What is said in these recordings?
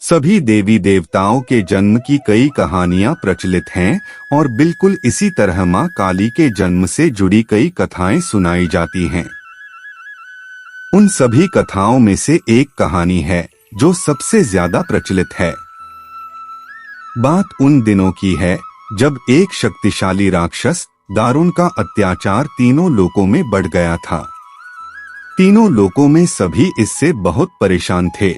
सभी देवी देवताओं के जन्म की कई कहानियां प्रचलित हैं और बिल्कुल इसी तरह मां काली के जन्म से जुड़ी कई कथाएं सुनाई जाती हैं। उन सभी कथाओं में से एक कहानी है जो सबसे ज्यादा प्रचलित है। बात उन दिनों की है जब एक शक्तिशाली राक्षस दारुण का अत्याचार तीनों लोकों में बढ़ गया था। तीनों लोकों में सभी इससे बहुत परेशान थे।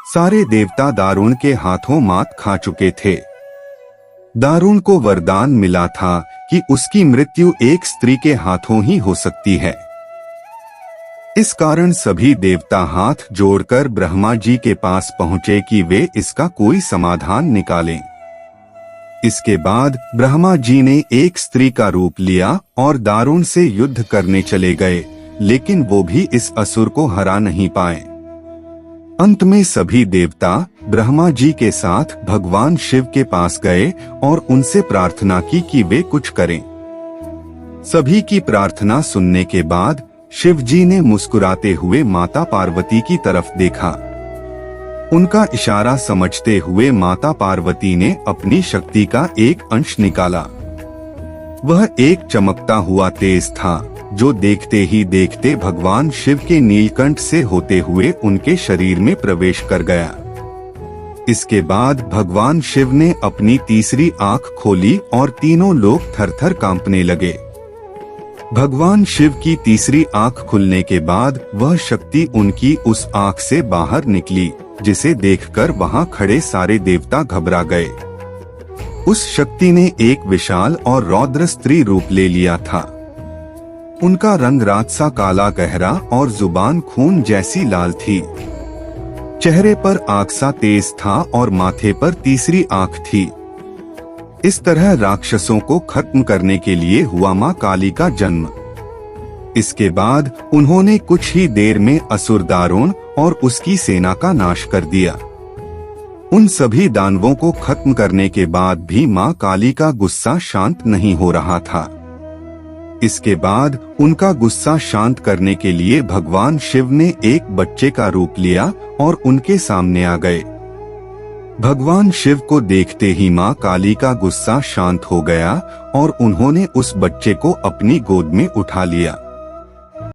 सारे देवता दारुण के हाथों मात खा चुके थे। दारुण को वरदान मिला था कि उसकी मृत्यु एक स्त्री के हाथों ही हो सकती है। इस कारण सभी देवता हाथ जोड़कर ब्रह्मा जी के पास पहुंचे कि वे इसका कोई समाधान निकालें। इसके बाद ब्रह्मा जी ने एक स्त्री का रूप लिया और दारुण से युद्ध करने चले गए, लेकिन वो भी इस असुर को हरा नहीं पाए। अंत में सभी देवता ब्रह्मा जी के साथ भगवान शिव के पास गए और उनसे प्रार्थना की कि वे कुछ करें। सभी की प्रार्थना सुनने के बाद शिव जी ने मुस्कुराते हुए माता पार्वती की तरफ देखा। उनका इशारा समझते हुए माता पार्वती ने अपनी शक्ति का एक अंश निकाला। वह एक चमकता हुआ तेज था जो देखते ही देखते भगवान शिव के नीलकंठ से होते हुए उनके शरीर में प्रवेश कर गया। इसके बाद भगवान शिव ने अपनी तीसरी आंख खोली और तीनों लोग थरथर कांपने लगे। भगवान शिव की तीसरी आंख खुलने के बाद वह शक्ति उनकी उस आंख से बाहर निकली, जिसे देखकर वहां खड़े सारे देवता घबरा गए। उस शक्ति ने एक विशाल और रौद्र स्त्री रूप ले लिया था। उनका रंग रात सा काला गहरा और जुबान खून जैसी लाल थी। चेहरे पर आग सा तेज था और माथे पर तीसरी आंख थी। इस तरह राक्षसों को खत्म करने के लिए हुआ मां काली का जन्म। इसके बाद उन्होंने कुछ ही देर में असुर दारुण और उसकी सेना का नाश कर दिया। उन सभी दानवों को खत्म करने के बाद भी मां काली का गुस्सा शांत नहीं हो रहा था। इसके बाद उनका गुस्सा शांत करने के लिए भगवान शिव ने एक बच्चे का रूप लिया और उनके सामने आ गए। भगवान शिव को देखते ही मां काली का गुस्सा शांत हो गया और उन्होंने उस बच्चे को अपनी गोद में उठा लिया।